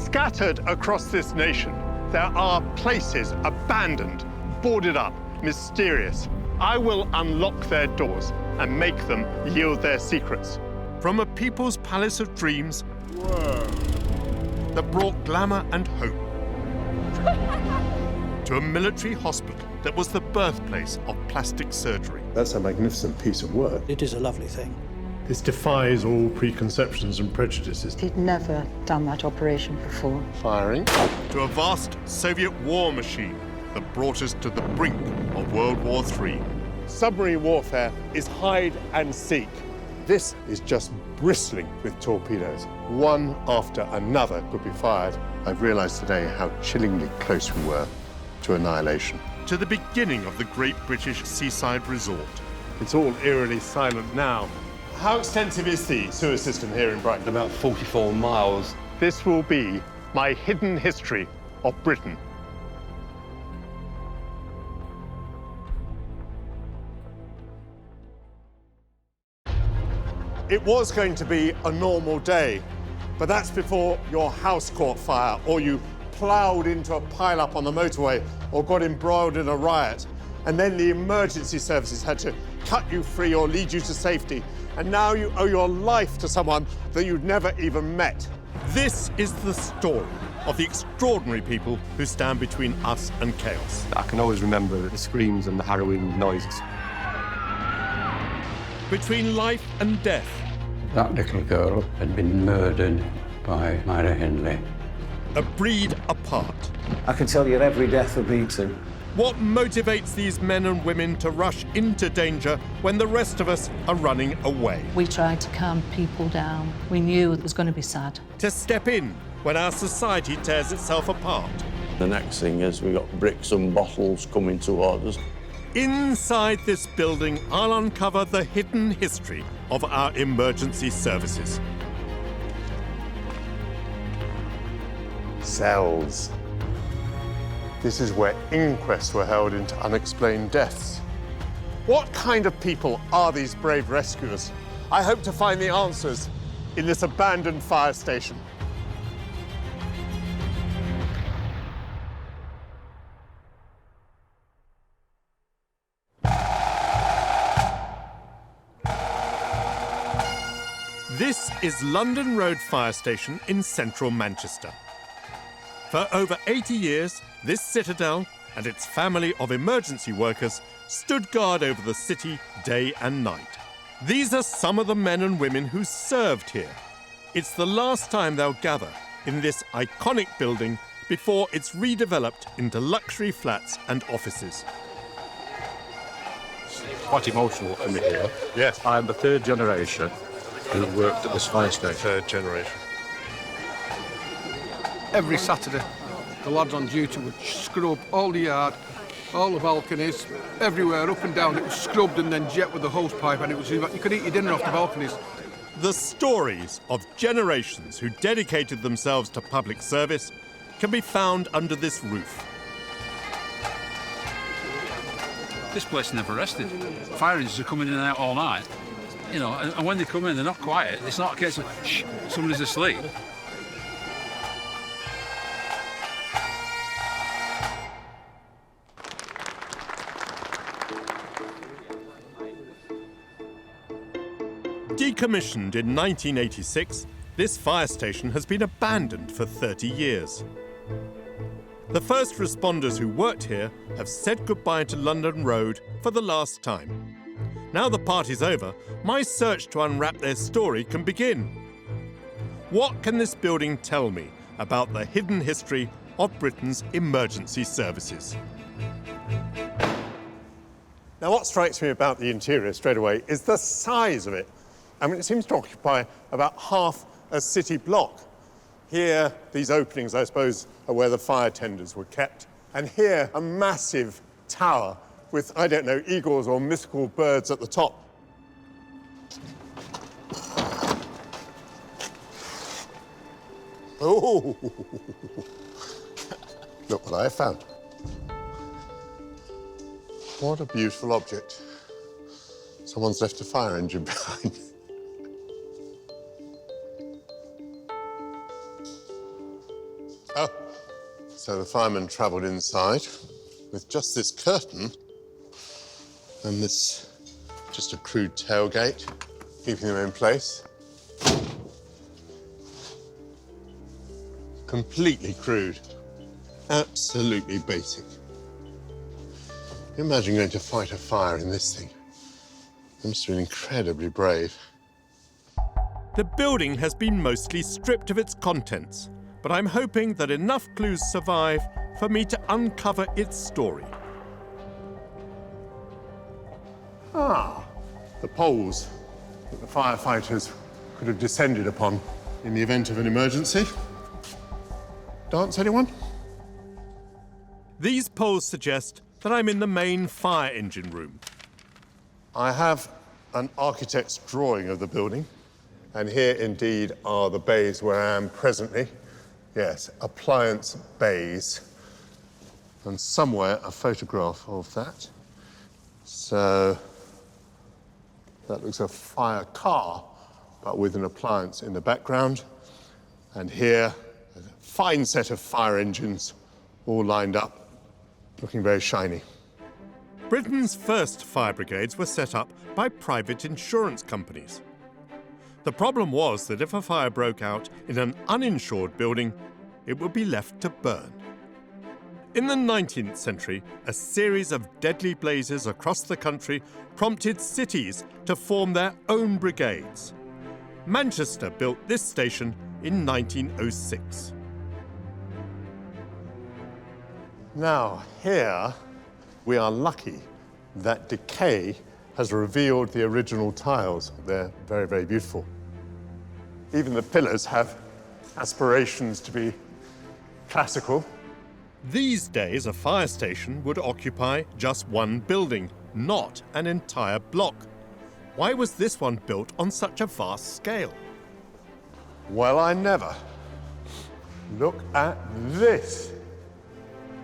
Scattered across this nation, there are places abandoned, boarded up, mysterious. I will unlock their doors and make them yield their secrets. From a people's palace of dreams that brought glamour and hope, to a military hospital that was the birthplace of plastic surgery. That's a magnificent piece of work. It is a lovely thing. This defies all preconceptions and prejudices. He'd never done that operation before. Firing. To a vast Soviet war machine that brought us to the brink of World War III. Submarine warfare is hide and seek. This is just bristling with torpedoes. One after another could be fired. I've realized today how chillingly close we were to annihilation. To the beginning of the great British seaside resort. It's all eerily silent now. How extensive is the sewer system here in Brighton? About 44 miles. This will be my hidden history of Britain. It was going to be a normal day, but that's before your house caught fire, or you ploughed into a pile-up on the motorway, or got embroiled in a riot. And then the emergency services had to cut you free or lead you to safety. And now you owe your life to someone that you'd never even met. This is the story of the extraordinary people who stand between us and chaos. I can always remember the screams and the harrowing noises. Between life and death. That little girl had been murdered by Myra Hindley. A breed apart. I can tell you every death of me too. What motivates these men and women to rush into danger when the rest of us are running away? We tried to calm people down. We knew it was going to be sad. To step in when our society tears itself apart. The next thing is we got bricks and bottles coming toward us. Inside this building, I'll uncover the hidden history of our emergency services. Cells. This is where inquests were held into unexplained deaths. What kind of people are these brave rescuers? I hope to find the answers in this abandoned fire station. This is London Road Fire Station in central Manchester. For over 80 years, this citadel and its family of emergency workers stood guard over the city day and night. These are some of the men and women who served here. It's the last time they'll gather in this iconic building before it's redeveloped into luxury flats and offices. Quite emotional for me here. Yes. I'm the third generation who worked at this fire station. Third generation. Every Saturday, the lads on duty would scrub all the yard, all the balconies, everywhere, up and down. It was scrubbed and then jet with the hose pipe, and it was, you could eat your dinner off the balconies. The stories of generations who dedicated themselves to public service can be found under this roof. This place never rested. Fire engines are coming in and out all night. You know, and when they come in, they're not quiet. It's not a case of, shh, somebody's asleep. Decommissioned in 1986, this fire station has been abandoned for 30 years. The first responders who worked here have said goodbye to London Road for the last time. Now the party's over, my search to unwrap their story can begin. What can this building tell me about the hidden history of Britain's emergency services? Now, what strikes me about the interior straight away is the size of it. I mean, it seems to occupy about half a city block. Here, these openings, I suppose, are where the fire tenders were kept. And here, a massive tower with, I don't know, eagles or mythical birds at the top. Oh! Look what I found. What a beautiful object. Someone's left a fire engine behind. Oh, so the firemen travelled inside with just this curtain and this just a crude tailgate, keeping them in place. Completely crude. Absolutely basic. Imagine going to fight a fire in this thing. It must have been incredibly brave. The building has been mostly stripped of its contents, but I'm hoping that enough clues survive for me to uncover its story. Ah, the poles that the firefighters could have descended upon in the event of an emergency. Dance, anyone? These poles suggest that I'm in the main fire engine room. I have an architect's drawing of the building, and here indeed are the bays where I am presently. Yes, appliance bays. And somewhere a photograph of that. So that looks a fire car, but with an appliance in the background. And here, a fine set of fire engines all lined up, looking very shiny. Britain's first fire brigades were set up by private insurance companies. The problem was that if a fire broke out in an uninsured building, it would be left to burn. In the 19th century, a series of deadly blazes across the country prompted cities to form their own brigades. Manchester built this station in 1906. Now, here, we are lucky that decay has revealed the original tiles. They're very, very beautiful. Even the pillars have aspirations to be classical. These days, a fire station would occupy just one building, not an entire block. Why was this one built on such a vast scale? Well, I never. Look at this.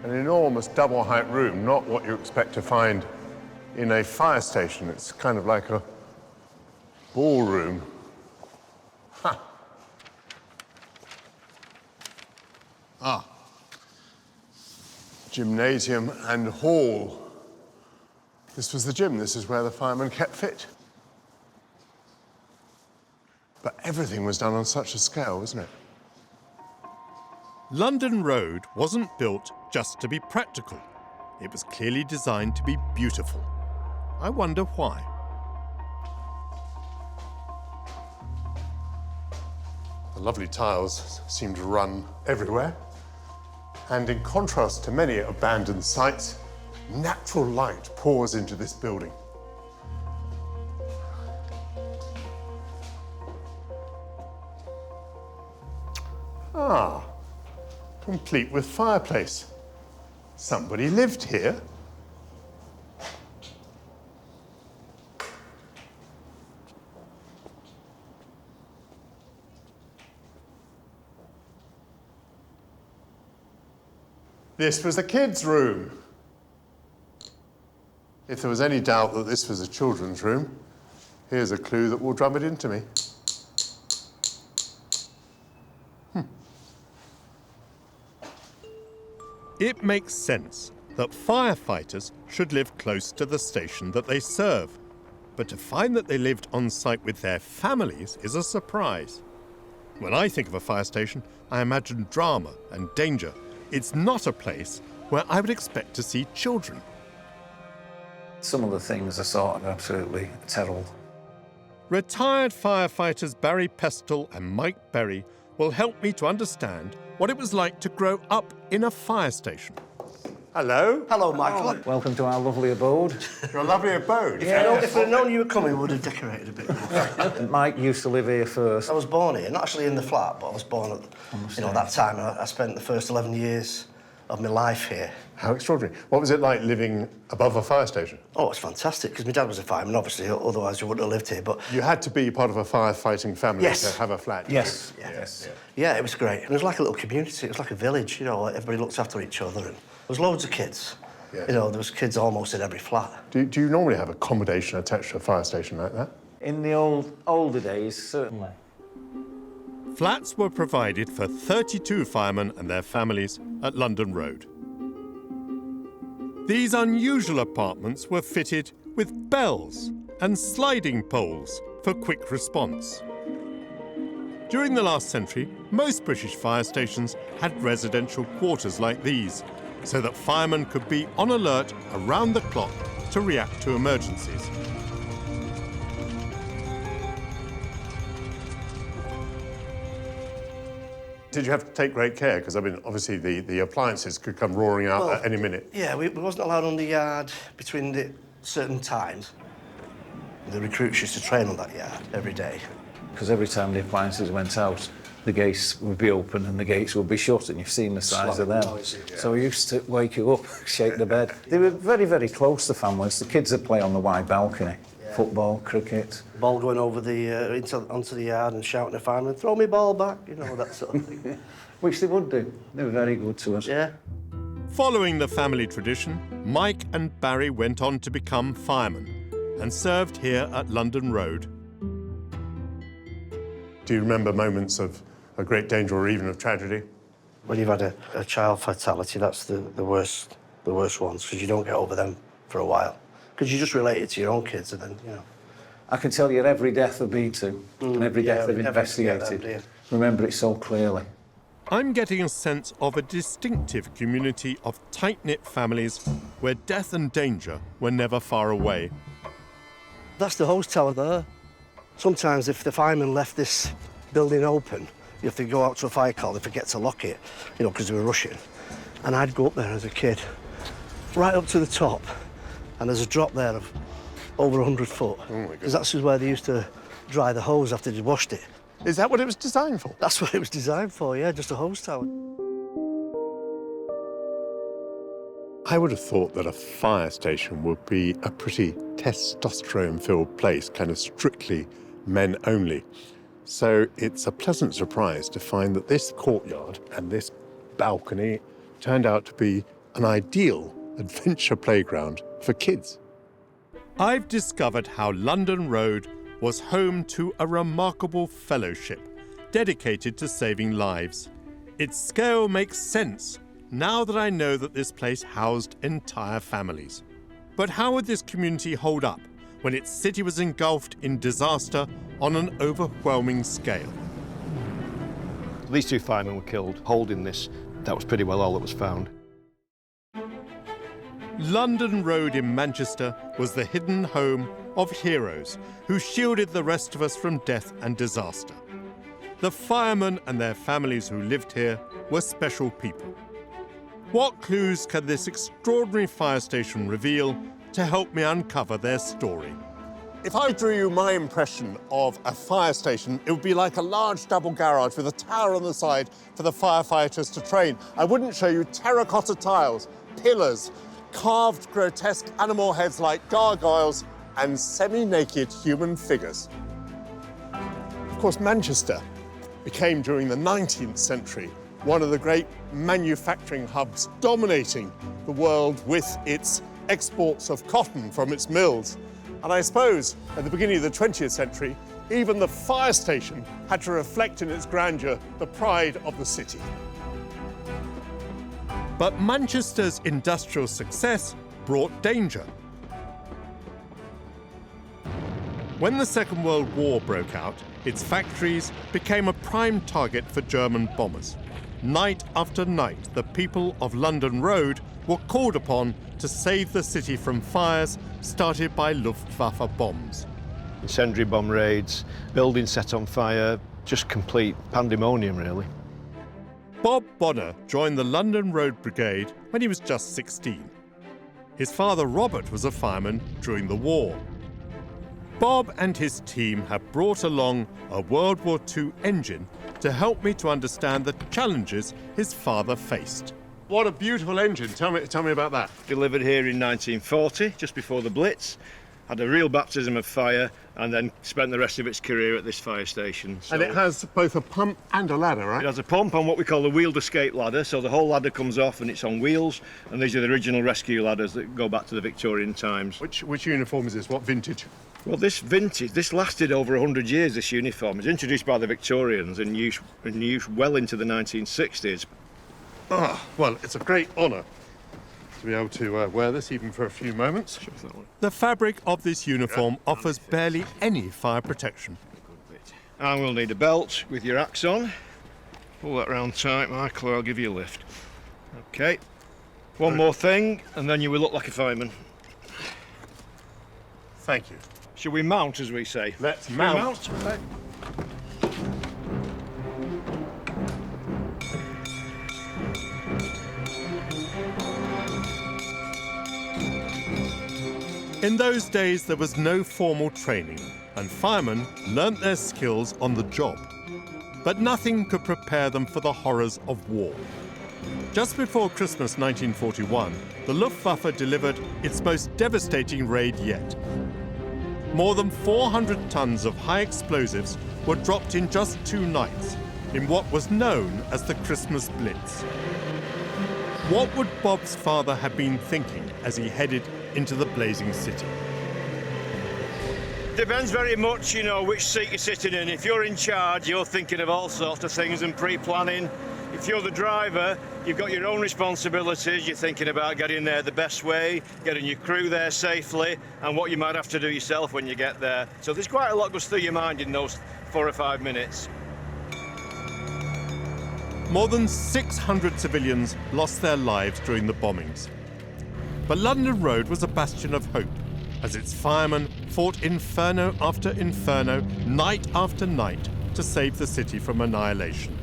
An enormous double-height room, not what you expect to find in a fire station. It's kind of like a ballroom. Ha! Ah. Gymnasium and hall. This was the gym. This is where the firemen kept fit. But everything was done on such a scale, wasn't it? London Road wasn't built just to be practical. It was clearly designed to be beautiful. I wonder why. The lovely tiles seem to run everywhere. And in contrast to many abandoned sites, natural light pours into this building. Ah, complete with fireplace. Somebody lived here. This was the kids' room. If there was any doubt that this was a children's room, here's a clue that will drum it into me. It makes sense that firefighters should live close to the station that they serve. But to find that they lived on site with their families is a surprise. When I think of a fire station, I imagine drama and danger. It's not a place where I would expect to see children. Some of the things are sort of absolutely terrible. Retired firefighters Barry Pestle and Mike Berry will help me to understand what it was like to grow up in a fire station. Hello. Hello, Michael. Welcome to our lovely abode. Your lovely abode. Yeah, if I'd known you were coming, we would have decorated a bit more. Mike used to live here first. I was born here, not actually in the flat, but I was born at that time. I spent the first 11 years of my life here. How extraordinary. What was it like living above a fire station? Oh, it's fantastic, because my dad was a fireman, obviously, otherwise you wouldn't have lived here, but... You had to be part of a firefighting family to have a flat. Yes. Yeah, it was great. It was like a little community. It was like a village, you know, everybody looked after each other. And there was loads of kids. Yes. You know, there was kids almost in every flat. Do you normally have accommodation attached to a fire station like that? In the older days, certainly. Flats were provided for 32 firemen and their families at London Road. These unusual apartments were fitted with bells and sliding poles for quick response. During the last century, most British fire stations had residential quarters like these, so that firemen could be on alert around the clock to react to emergencies. Did you have to take great care? Because, I mean, obviously the appliances could come roaring out at any minute. Yeah, we wasn't allowed on the yard between the certain times. The recruits used to train on that yard every day. Because every time the appliances went out, the gates would be open and the gates would be shut, and you've seen the size of them. Noisy, yeah. So we used to wake you up, shake the bed. They were very, very close, the families. The kids would play on the wide balcony. Yeah. Football, cricket. Ball going over the onto the yard and shouting at firemen, "Throw me ball back," you know, that sort of thing. Which they would do. They were very good to us. Yeah. Following the family tradition, Mike and Barry went on to become firemen and served here at London Road. Do you remember moments of a great danger or even of tragedy? When you've had a child fatality, that's the worst ones, because you don't get over them for a while. Because you just relate it to your own kids, and then, you know. I can tell you every death I've been to and every death I've investigated. Remember it so clearly. I'm getting a sense of a distinctive community of tight-knit families where death and danger were never far away. That's the hose tower there. Sometimes if the firemen left this building open, you have to go out to a fire call, they forget to lock it, you know, because they were rushing. And I'd go up there as a kid, right up to the top, and there's a drop there of over 100 foot. Oh, my goodness. Because that's where they used to dry the hose after they'd washed it. Is that what it was designed for? That's what it was designed for, yeah, just a hose tower. I would have thought that a fire station would be a pretty testosterone-filled place, kind of strictly men only. So it's a pleasant surprise to find that this courtyard and this balcony turned out to be an ideal adventure playground for kids. I've discovered how London Road was home to a remarkable fellowship dedicated to saving lives. Its scale makes sense now that I know that this place housed entire families. But how would this community hold up when its city was engulfed in disaster on an overwhelming scale? These two firemen were killed holding this. That was pretty well all that was found. London Road in Manchester was the hidden home of heroes who shielded the rest of us from death and disaster. The firemen and their families who lived here were special people. What clues can this extraordinary fire station reveal to help me uncover their story? If I drew you my impression of a fire station, it would be like a large double garage with a tower on the side for the firefighters to train. I wouldn't show you terracotta tiles, pillars, carved grotesque animal heads like gargoyles, and semi-naked human figures. Of course, Manchester became, during the 19th century, one of the great manufacturing hubs dominating the world with its exports of cotton from its mills. And I suppose, at the beginning of the 20th century, even the fire station had to reflect in its grandeur the pride of the city. But Manchester's industrial success brought danger. When the Second World War broke out, its factories became a prime target for German bombers. Night after night, the people of London Road were called upon to save the city from fires started by Luftwaffe bombs. Incendiary bomb raids, buildings set on fire, just complete pandemonium, really. Bob Bonner joined the London Road Brigade when he was just 16. His father, Robert, was a fireman during the war. Bob and his team have brought along a World War II engine to help me to understand the challenges his father faced. What a beautiful engine. Tell me about that. Delivered here in 1940, just before the Blitz. Had a real baptism of fire and then spent the rest of its career at this fire station. So And it has both a pump and a ladder, right? it has a pump on what we call the wheeled escape ladder, so the whole ladder comes off and it's on wheels, and these are the original rescue ladders that go back to the Victorian times. Which uniform is this? What vintage? Well, this lasted over 100 years, this uniform. It was introduced by the Victorians and used well into the 1960s. Well, it's a great honour to be able to wear this even for a few moments. The fabric of this uniform offers barely any fire protection. And we'll need a belt with your axe on. Pull that round tight, Michael, or I'll give you a lift. Okay. One more thing, and then you will look like a fireman. Thank you. Shall we mount, as we say? Let's Shall we mount. In those days, there was no formal training, and firemen learnt their skills on the job. But nothing could prepare them for the horrors of war. Just before Christmas 1941, the Luftwaffe delivered its most devastating raid yet. More than 400 tons of high explosives were dropped in just 2 nights, in what was known as the Christmas Blitz. What would Bob's father have been thinking as he headed into the blazing city? Depends very much, which seat you're sitting in. If you're in charge, you're thinking of all sorts of things and pre-planning. If you're the driver, you've got your own responsibilities. You're thinking about getting there the best way, getting your crew there safely, and what you might have to do yourself when you get there. So there's quite a lot goes through your mind in those 4 or 5 minutes. More than 600 civilians lost their lives during the bombings. But London Road was a bastion of hope, as its firemen fought inferno after inferno, night after night, to save the city from annihilation.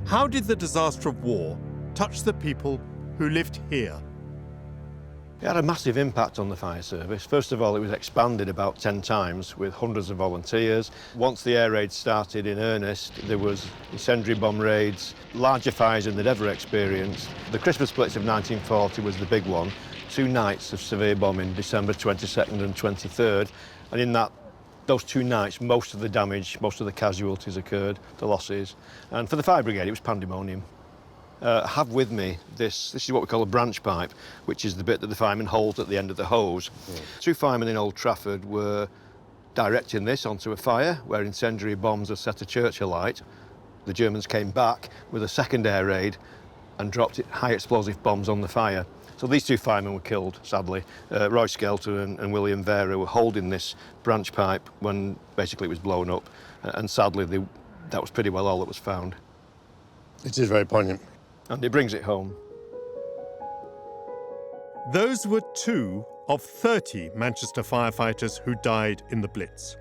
How did the disaster of war touch the people who lived here? It had a massive impact on the fire service. First of all, it was expanded about 10 times with hundreds of volunteers. Once the air raids started in earnest, there was incendiary bomb raids, larger fires than they'd ever experienced. The Christmas Blitz of 1940 was the big one. 2 nights of severe bombing, December 22nd and 23rd. And in those 2 nights, most of the damage, most of the casualties occurred, the losses. And for the fire brigade, it was pandemonium. Have with me this is what we call a branch pipe, which is the bit that the fireman holds at the end of the hose. 2 firemen in Old Trafford were directing this onto a fire where incendiary bombs had set a church alight. The Germans came back with a second air raid and dropped high explosive bombs on the fire. So these 2 firemen were killed, sadly. Roy Skelter and William Vera were holding this branch pipe when basically it was blown up, and sadly that was pretty well all that was found. It is very poignant. And it brings it home. Those were 2 of 30 Manchester firefighters who died in the Blitz.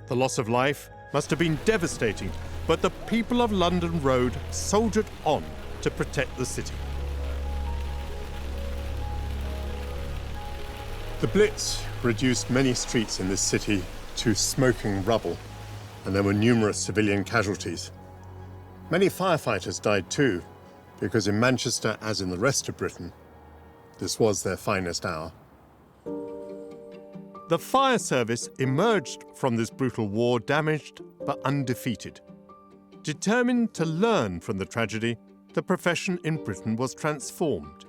The loss of life must have been devastating, but the people of London Road soldiered on to protect the city. The Blitz reduced many streets in this city to smoking rubble, and there were numerous civilian casualties. Many firefighters died too, because in Manchester, as in the rest of Britain, this was their finest hour. The fire service emerged from this brutal war damaged but undefeated. Determined to learn from the tragedy, the profession in Britain was transformed.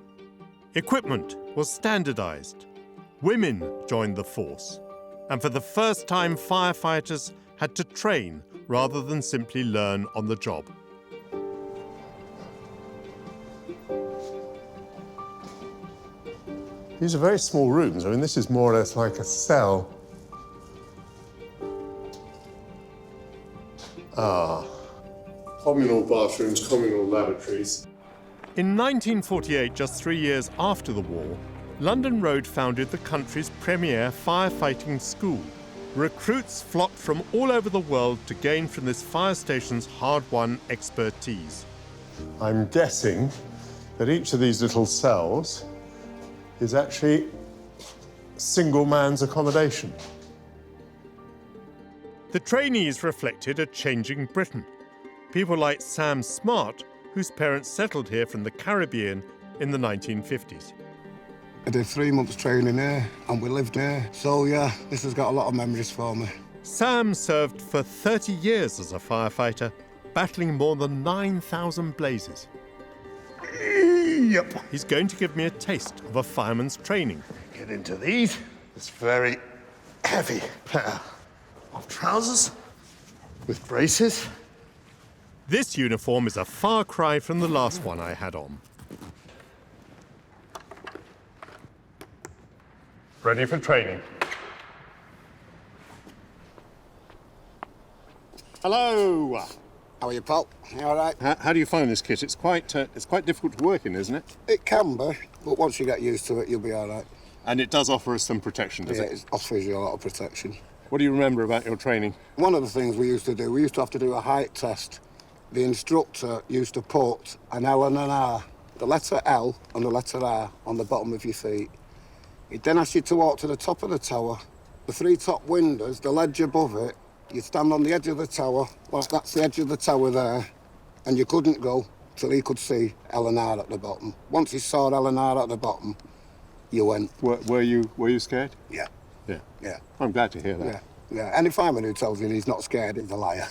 Equipment was standardized. Women joined the force. And for the first time, firefighters had to train rather than simply learn on the job. These are very small rooms. I mean, this is more or less like a cell. Communal bathrooms, communal lavatories. In 1948, just 3 years after the war, London Road founded the country's premier firefighting school. Recruits flocked from all over the world to gain from this fire station's hard-won expertise. I'm guessing that each of these little cells is actually single man's accommodation. The trainees reflected a changing Britain. People like Sam Smart, whose parents settled here from the Caribbean in the 1950s. I did 3 months training here, and we lived here. So, yeah, this has got a lot of memories for me. Sam served for 30 years as a firefighter, battling more than 9,000 blazes. Yep. He's going to give me a taste of a fireman's training. Get into these. This very heavy pair of trousers with braces. This uniform is a far cry from the last one I had on. Ready for training. Hello. How are you, pal? You all right? How do you find this kit? It's quite difficult to work in, isn't it? It can be, but once you get used to it, you'll be all right. And it does offer us some protection, does it? It offers you a lot of protection. What do you remember about your training? One of the things we used to do, we used to have to do a height test. The instructor used to put an L and an R, the letter L and the letter R on the bottom of your feet. He'd then ask you to walk to the top of the tower. The 3 top windows, the ledge above it, you stand on the edge of the tower. Well, that's the edge of the tower there. And you couldn't go till he could see L and R at the bottom. Once he saw L and R at the bottom, you went. Were you scared? Yeah. Yeah. Yeah. I'm glad to hear that. Yeah. Yeah. Any fireman who tells you he's not scared is a liar.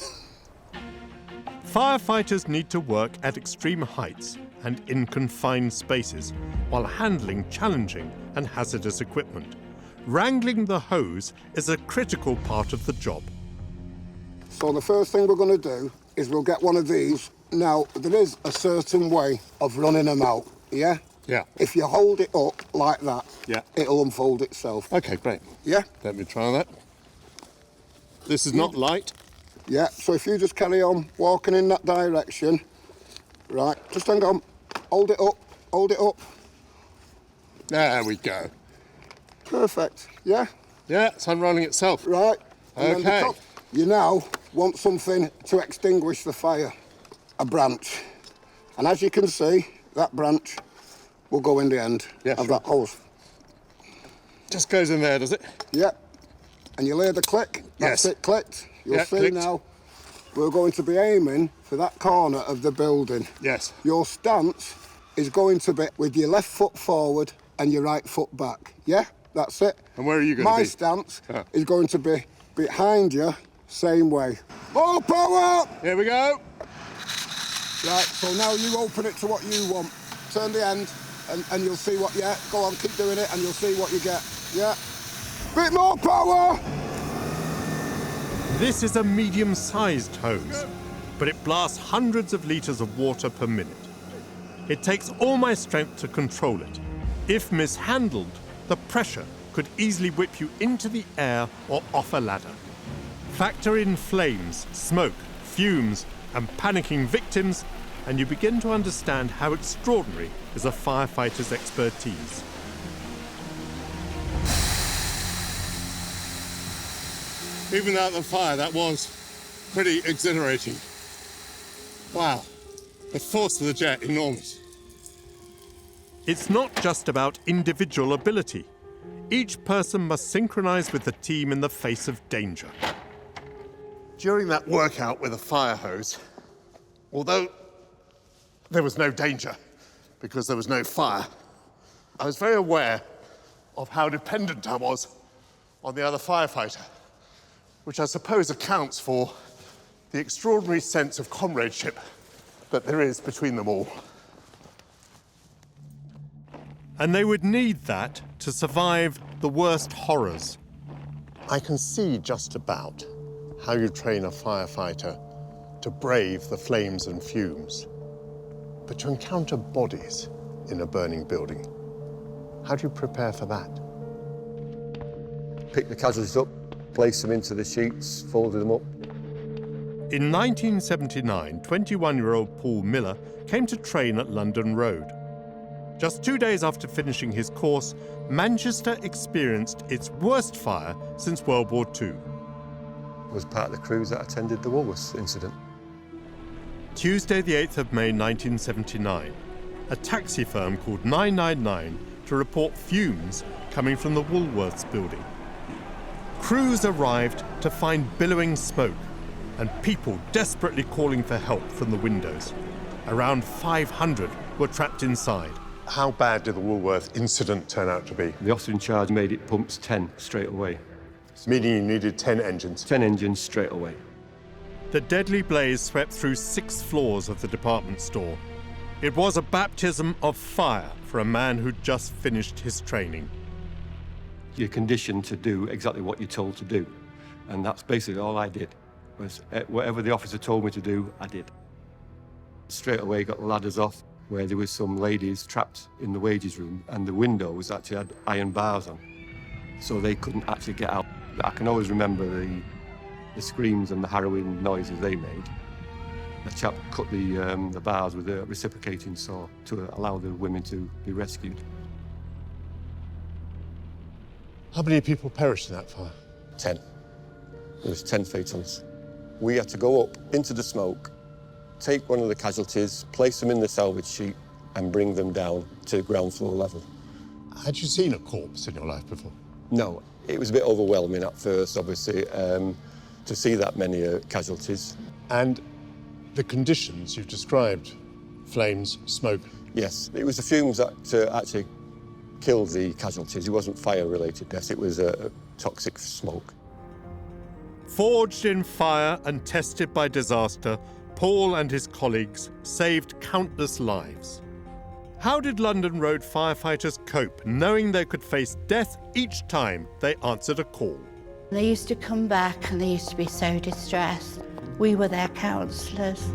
Firefighters need to work at extreme heights and in confined spaces while handling challenging and hazardous equipment. Wrangling the hose is a critical part of the job. So the first thing we're going to do is we'll get one of these. Now, there is a certain way of running them out, yeah? Yeah. If you hold it up like that, yeah, it'll unfold itself. Okay, great. Yeah? Let me try that. This is not light. Yeah, so if you just carry on walking in that direction, right, just hang on, hold it up. There we go. Perfect, yeah? Yeah, it's unrolling itself. Right. And Okay. then you now want something to extinguish the fire, a branch. And as you can see, that branch will go in the end of that hose. Just goes in there, does it? Yeah. And you hear the click? That's it, clicked. You'll see clicked. now, we're going to be aiming for that corner of the building. Yes. Your stance is going to be with your left foot forward and your right foot back. Yeah? That's it. And where are you going to be? My stance is going to be behind you, same way. More power! Here we go. Right, so now you open it to what you want. Turn the end and you'll see what, yeah, go on, keep doing it and you'll see what you get. Yeah. Bit more power! This is a medium-sized hose, but it blasts hundreds of litres of water per minute. It takes all my strength to control it. If mishandled, the pressure could easily whip you into the air or off a ladder. Factor in flames, smoke, fumes, and panicking victims, and you begin to understand how extraordinary is a firefighter's expertise. Even without the fire, that was pretty exhilarating. Wow. The force of the jet, enormous. It's not just about individual ability. Each person must synchronize with the team in the face of danger. During that workout with a fire hose, although there was no danger because there was no fire, I was very aware of how dependent I was on the other firefighter, which I suppose accounts for the extraordinary sense of comradeship that there is between them all. And they would need that to survive the worst horrors. I can see just about how you train a firefighter to brave the flames and fumes. But to encounter bodies in a burning building, how do you prepare for that? Pick the casualties up, place them into the sheets, folded them up. In 1979, 21-year-old Paul Miller came to train at London Road. Just 2 days after finishing his course, Manchester experienced its worst fire since World War II. I was part of the crews that attended the Woolworths incident. Tuesday, the 8th of May 1979, a taxi firm called 999 to report fumes coming from the Woolworths building. Crews arrived to find billowing smoke and people desperately calling for help from the windows. Around 500 were trapped inside. How bad did the Woolworth incident turn out to be? The officer in charge made it pumps 10 straight away. Meaning you needed 10 engines? 10 engines straight away. The deadly blaze swept through 6 floors of the department store. It was a baptism of fire for a man who'd just finished his training. You're conditioned to do exactly what you're told to do. And that's basically all I did. Was whatever the officer told me to do, I did. Straight away got the ladders off, where there was some ladies trapped in the wages room, and the windows actually had iron bars on, so they couldn't actually get out. But I can always remember the screams and the harrowing noises they made. The chap cut the bars with a reciprocating saw to allow the women to be rescued. How many people perished in that fire? 10. There was 10 fatals. We had to go up into the smoke, take one of the casualties, place them in the salvage chute, and bring them down to ground floor level. Had you seen a corpse in your life before? No, it was a bit overwhelming at first, obviously, to see that many casualties. And the conditions you've described, flames, smoke? Yes, it was the fumes that actually killed the casualties. It wasn't fire-related death, it was toxic smoke. Forged in fire and tested by disaster, Paul and his colleagues saved countless lives. How did London Road firefighters cope, knowing they could face death each time they answered a call? They used to come back and they used to be so distressed. We were their counsellors.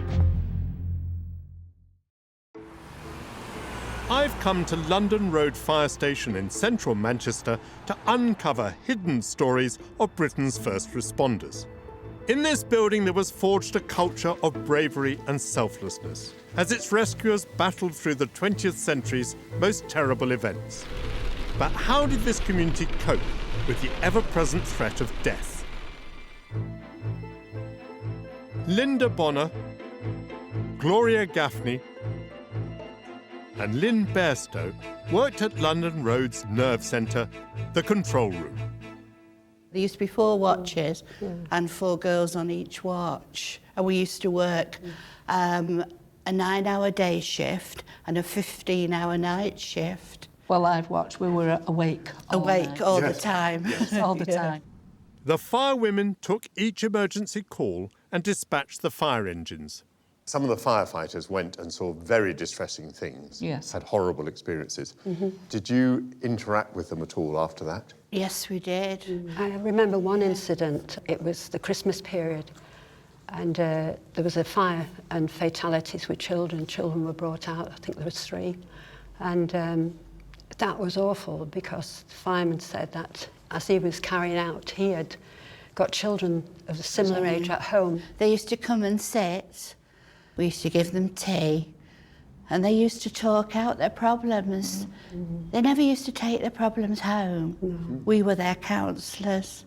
I've come to London Road Fire Station in central Manchester to uncover hidden stories of Britain's first responders. In this building there was forged a culture of bravery and selflessness as its rescuers battled through the 20th century's most terrible events. But how did this community cope with the ever-present threat of death? Linda Bonner, Gloria Gaffney, and Lynn Bairstow worked at London Road's nerve centre, the control room. There used to be 4 watches and 4 girls on each watch. And we used to work a 9-hour day shift and a 15-hour night shift. Well, I've watched, we were awake all the time. Yes. All the time. The firewomen took each emergency call and dispatched the fire engines. Some of the firefighters went and saw very distressing things. Yes. Had horrible experiences. Did you interact with them at all after that? Yes, we did. I remember one incident. It was the Christmas period, and there was a fire and fatalities with children. Children were brought out, I think there was 3. And that was awful because the fireman said that as he was carrying out, he had got children of a similar age at home. They used to come and sit. We used to give them tea, and they used to talk out their problems. They never used to take their problems home. We were their counsellors.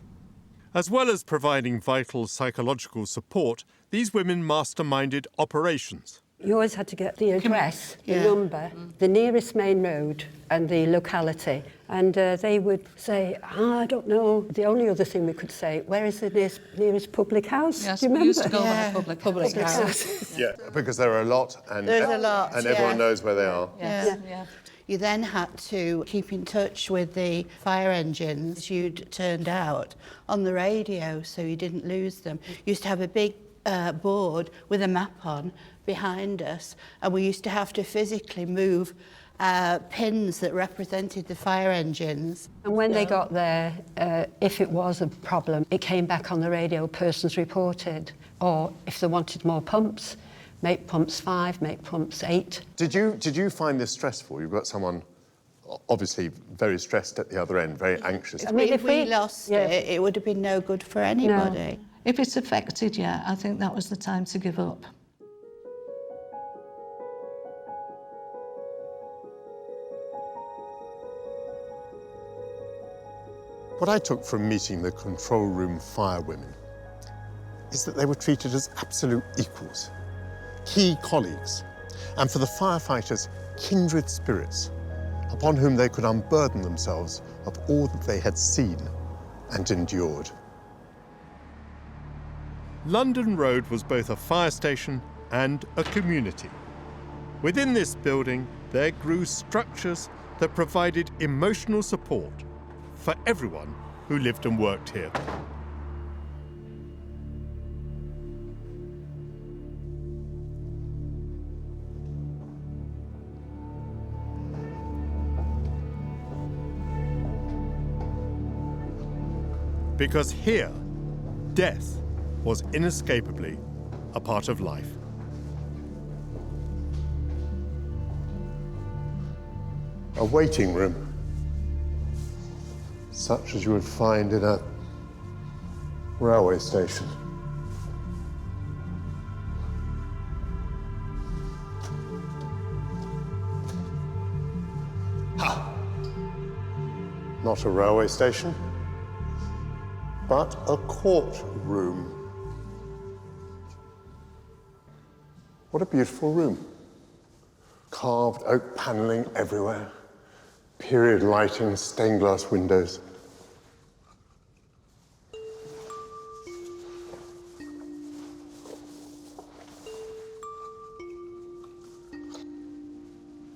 As well as providing vital psychological support, these women masterminded operations. You always had to get the address, the number, the nearest main road and the locality. And they would say, I don't know. The only other thing we could say, where is the nearest public house? Yes, do you remember? we used to go by public house. Yeah, because there are a lot, and There's a lot, and everyone knows where they are. Yeah. You then had to keep in touch with the fire engines you'd turned out on the radio so you didn't lose them. You used to have a big board with a map on behind us, and we used to have to physically move pins that represented the fire engines. And when they got there, if it was a problem, it came back on the radio, persons reported, or if they wanted more pumps, make pumps 5, make pumps 8. Did you find this stressful? You've got someone obviously very stressed at the other end, very anxious. I mean, if we lost it, it would have been no good for anybody. No. If it's affected, I think that was the time to give up. What I took from meeting the control room firewomen is that they were treated as absolute equals, key colleagues, and for the firefighters, kindred spirits, upon whom they could unburden themselves of all that they had seen and endured. London Road was both a fire station and a community. Within this building, there grew structures that provided emotional support for everyone who lived and worked here. Because here, death was inescapably a part of life. A waiting room, such as you would find in a railway station. Ha! Not a railway station, but a courtroom. What a beautiful room. Carved oak panelling everywhere. Period lighting, stained glass windows.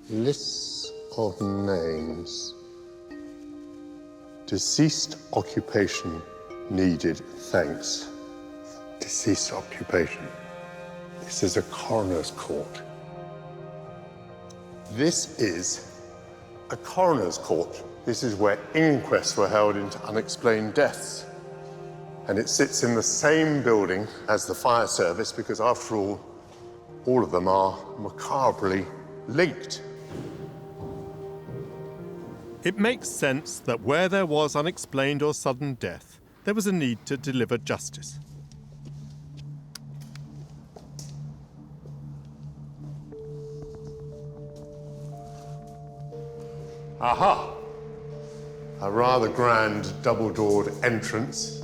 Lists of names. Deceased occupation needed, thanks. Deceased occupation. This is a coroner's court. This is a coroner's court. This is where inquests were held into unexplained deaths. And it sits in the same building as the fire service because, after all of them are macabrely linked. It makes sense that where there was unexplained or sudden death, there was a need to deliver justice. Aha! A rather grand double-doored entrance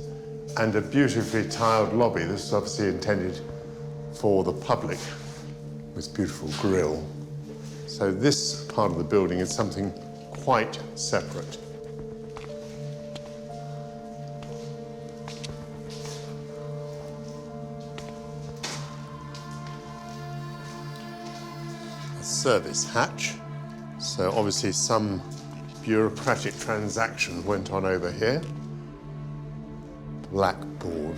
and a beautifully tiled lobby. This is obviously intended for the public. This beautiful grille. So this part of the building is something quite separate. A service hatch. So obviously some bureaucratic transaction went on over here. Blackboard.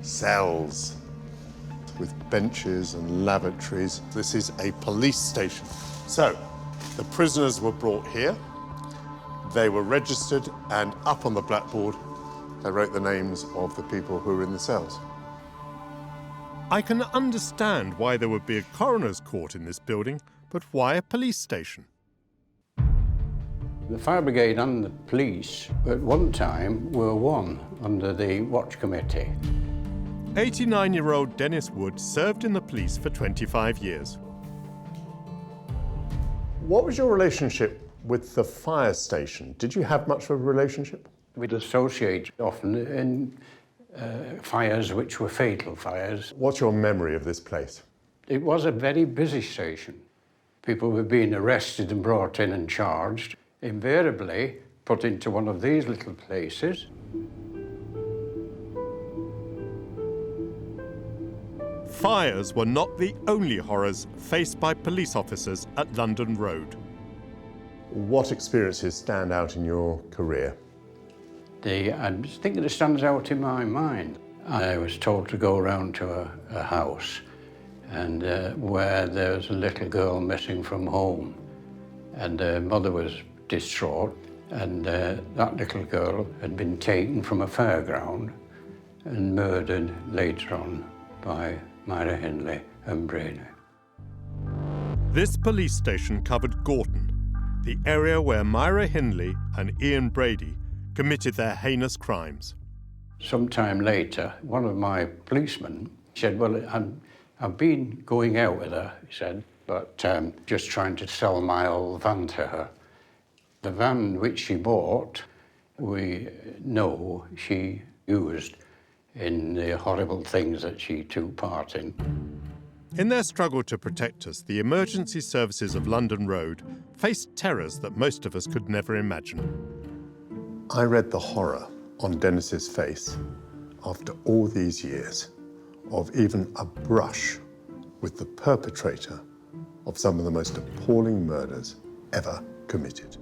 Cells with benches and lavatories. This is a police station. So the prisoners were brought here. They were registered, and up on the blackboard they wrote the names of the people who were in the cells. I can understand why there would be a coroner's court in this building, but why a police station? The fire brigade and the police at one time were one under the watch committee. 89-year-old Dennis Wood served in the police for 25 years. What was your relationship with the fire station? Did you have much of a relationship? We'd associate often in fires which were fatal fires. What's your memory of this place? It was a very busy station. People were being arrested and brought in and charged, invariably put into one of these little places. Fires were not the only horrors faced by police officers at London Road. What experiences stand out in your career? I think that it stands out in my mind. I was told to go around to a house and where there was a little girl missing from home, and her mother was distraught, and that little girl had been taken from a fairground and murdered later on by Myra Hindley and Brady. This police station covered Gorton, the area where Myra Hindley and Ian Brady committed their heinous crimes. Sometime later, one of my policemen said, well, I've been going out with her, he said, but just trying to sell my old van to her. The van which she bought, we know she used in the horrible things that she took part in. In their struggle to protect us, the emergency services of London Road faced terrors that most of us could never imagine. I read the horror on Dennis's face after all these years, of even a brush with the perpetrator of some of the most appalling murders ever committed.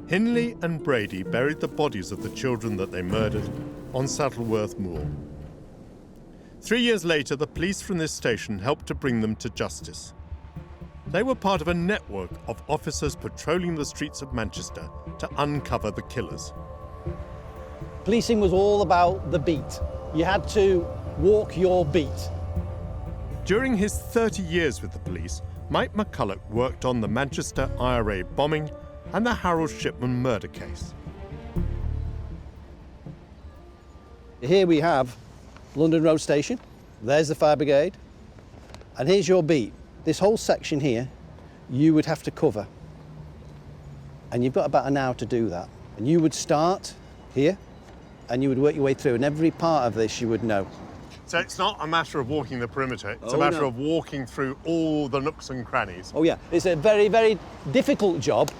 Hindley and Brady buried the bodies of the children that they murdered on Saddleworth Moor. 3 years later, the police from this station helped to bring them to justice. They were part of a network of officers patrolling the streets of Manchester to uncover the killers. Policing was all about the beat. You had to walk your beat. During his 30 years with the police, Mike McCulloch worked on the Manchester IRA bombing and the Harold Shipman murder case. Here we have London Road Station. There's the fire brigade. And here's your beat. This whole section here, you would have to cover. And you've got about an hour to do that. And you would start here, and you would work your way through, and every part of this you would know. So it's not a matter of walking the perimeter, it's a matter of walking through all the nooks and crannies. Oh yeah, it's a very, very difficult job,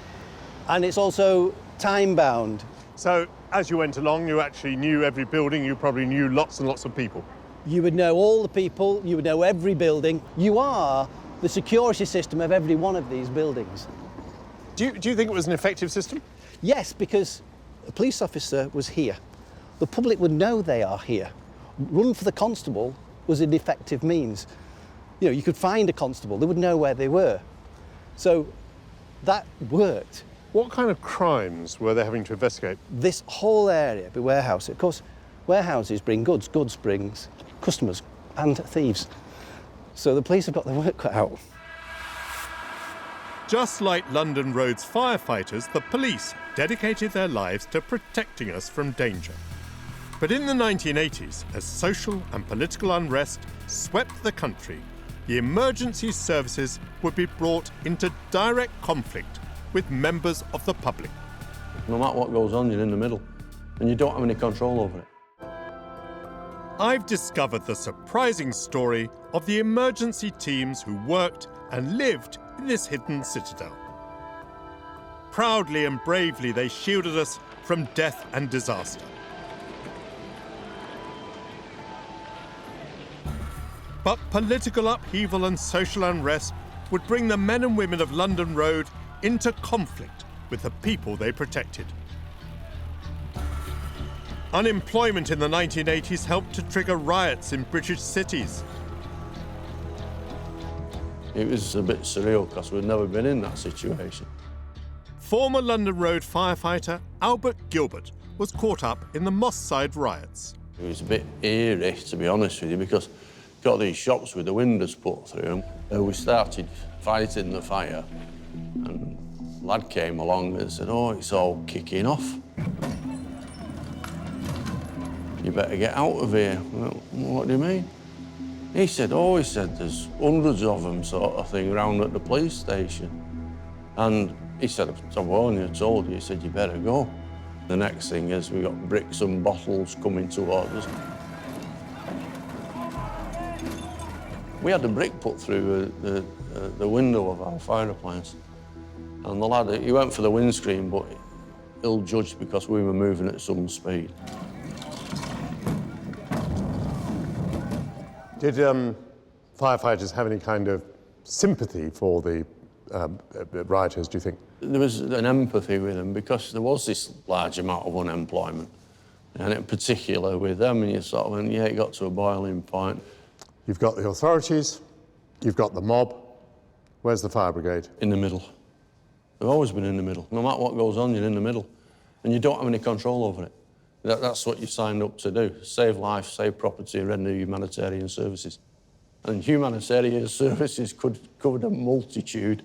and it's also time-bound. So as you went along, you actually knew every building, you probably knew lots and lots of people. You would know all the people, you would know every building. You are the security system of every one of these buildings. Do you think it was an effective system? Yes, because a police officer was here. The public would know they are here. Run for the constable was an effective means. You know, you could find a constable, they would know where they were. So that worked. What kind of crimes were they having to investigate? This whole area, the warehouse, of course, warehouses bring goods, goods brings customers and thieves. So the police have got their work cut out. Just like London Road's firefighters, the police dedicated their lives to protecting us from danger. But in the 1980s, as social and political unrest swept the country, the emergency services would be brought into direct conflict with members of the public. No matter what goes on, you're in the middle, and you don't have any control over it. I've discovered the surprising story of the emergency teams who worked and lived in this hidden citadel. Proudly and bravely, they shielded us from death and disaster. But political upheaval and social unrest would bring the men and women of London Road into conflict with the people they protected. Unemployment in the 1980s helped to trigger riots in British cities. It was a bit surreal because we'd never been in that situation. Former London Road firefighter Albert Gilbert was caught up in the Moss Side riots. It was a bit eerie, to be honest with you, because you've got these shops with the windows put through them. We started fighting the fire, and a lad came along and said, "Oh, it's all kicking off. You better get out of here." Well, what do you mean? He said, there's hundreds of them sort of thing around at the police station. And he said, "I've warned you, I told you." He said, "You better go." The next thing is we got bricks and bottles coming towards us. We had a brick put through the window of our fire appliance. And the lad, he went for the windscreen, but ill-judged because we were moving at some speed. Did firefighters have any kind of sympathy for the rioters, do you think? There was an empathy with them because there was this large amount of unemployment, and in particular with them, and you sort of went, yeah, it got to a boiling point. You've got the authorities, you've got the mob. Where's the fire brigade? In the middle. They've always been in the middle. No matter what goes on, you're in the middle, and you don't have any control over it. That's what you signed up to do: save life, save property, render humanitarian services. And humanitarian services could cover a multitude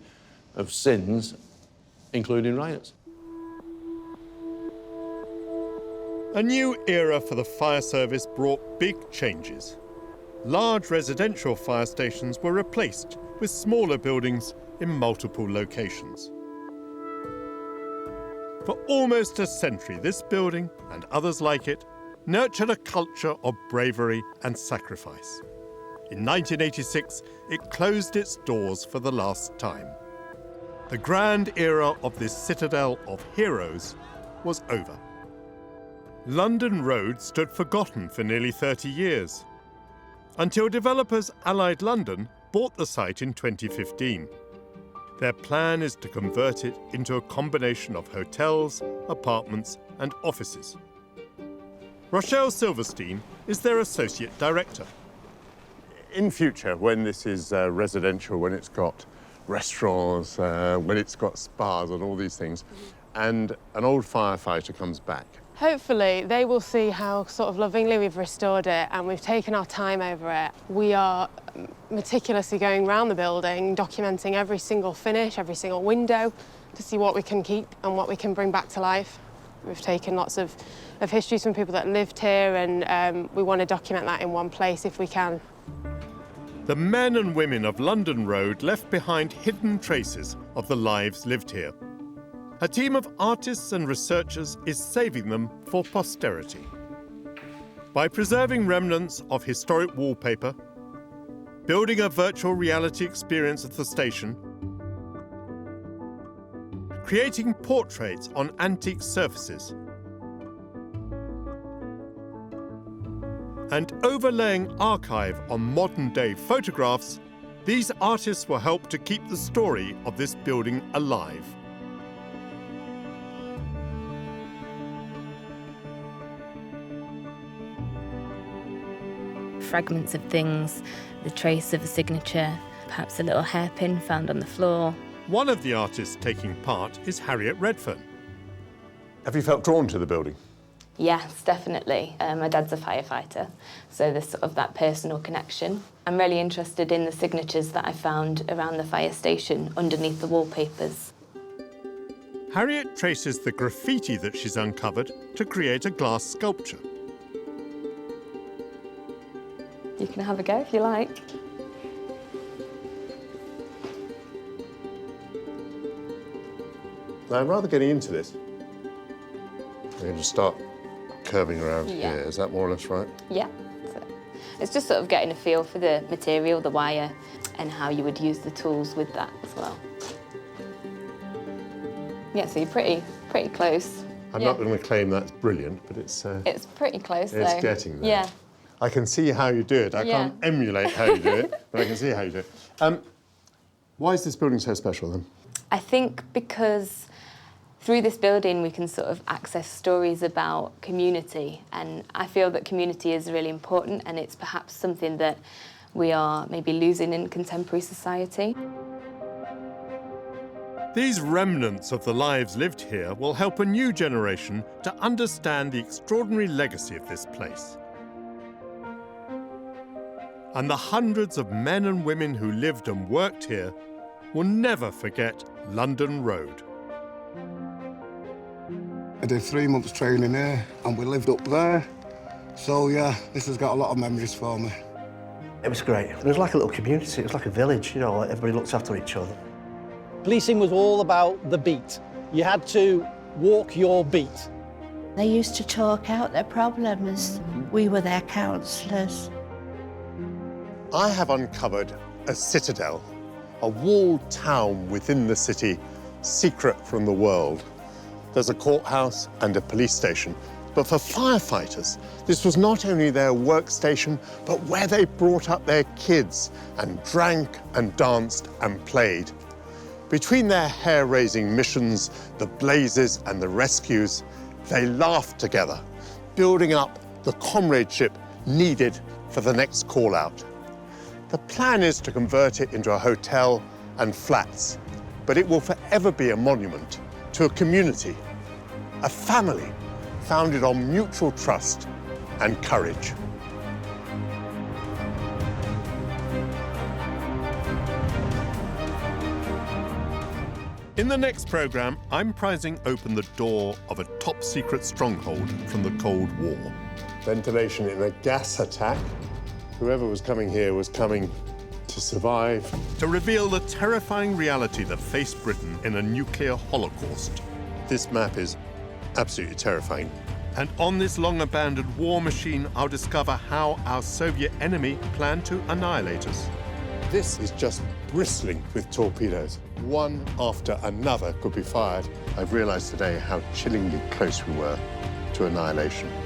of sins, including riots. A new era for the fire service brought big changes. Large residential fire stations were replaced with smaller buildings in multiple locations. For almost a century, this building, and others like it, nurtured a culture of bravery and sacrifice. In 1986, it closed its doors for the last time. The grand era of this citadel of heroes was over. London Road stood forgotten for nearly 30 years, until developers Allied London bought the site in 2015. Their plan is to convert it into a combination of hotels, apartments and offices. Rochelle Silverstein is their associate director. In future, when this is residential, when it's got restaurants, when it's got spas and all these things, and an old firefighter comes back, hopefully they will see how sort of lovingly we've restored it and we've taken our time over it. We are meticulously going around the building, documenting every single finish, every single window, to see what we can keep and what we can bring back to life. We've taken lots of histories from people that lived here, and we want to document that in one place if we can. The men and women of London Road left behind hidden traces of the lives lived here. A team of artists and researchers is saving them for posterity. By preserving remnants of historic wallpaper, building a virtual reality experience of the station, creating portraits on antique surfaces, and overlaying archive on modern-day photographs, these artists will help to keep the story of this building alive. Fragments of things, the trace of a signature, perhaps a little hairpin found on the floor. One of the artists taking part is Harriet Redfern. Have you felt drawn to the building? Yes, definitely. My dad's a firefighter, so there's sort of that personal connection. I'm really interested in the signatures that I found around the fire station underneath the wallpapers. Harriet traces the graffiti that she's uncovered to create a glass sculpture. You can have a go if you like. Now, I'm rather getting into this. I'm going to start curving around Yeah. here. Is that more or less right? Yeah. So it's just sort of getting a feel for the material, the wire, and how you would use the tools with that as well. Yeah, so you're pretty close. I'm not going to claim that's brilliant, but it's pretty close, though. it's getting there. Yeah. I can see how you do it. I Yeah. can't emulate how you do it, but I can see how you do it. Why is this building so special, then? I think because through this building we can sort of access stories about community, and I feel that community is really important, and it's perhaps something that we are maybe losing in contemporary society. These remnants of the lives lived here will help a new generation to understand the extraordinary legacy of this place. And the hundreds of men and women who lived and worked here will never forget London Road. I did 3 months training here and we lived up there. So yeah, this has got a lot of memories for me. It was great. It was like a little community. It was like a village, you know, like everybody looked after each other. Policing was all about the beat. You had to walk your beat. They used to talk out their problems. We were their counsellors. I have uncovered a citadel, a walled town within the city, secret from the world. There's a courthouse and a police station. But for firefighters, this was not only their workstation, but where they brought up their kids and drank and danced and played. Between their hair-raising missions, the blazes and the rescues, they laughed together, building up the comradeship needed for the next call-out. The plan is to convert it into a hotel and flats, but it will forever be a monument to a community, a family founded on mutual trust and courage. In the next programme, I'm prizing open the door of a top-secret stronghold from the Cold War. Ventilation in a gas attack. Whoever was coming here was coming to survive. To reveal the terrifying reality that faced Britain in a nuclear holocaust. This map is absolutely terrifying. And on this long-abandoned war machine, I'll discover how our Soviet enemy planned to annihilate us. This is just bristling with torpedoes. One after another could be fired. I've realised today how chillingly close we were to annihilation.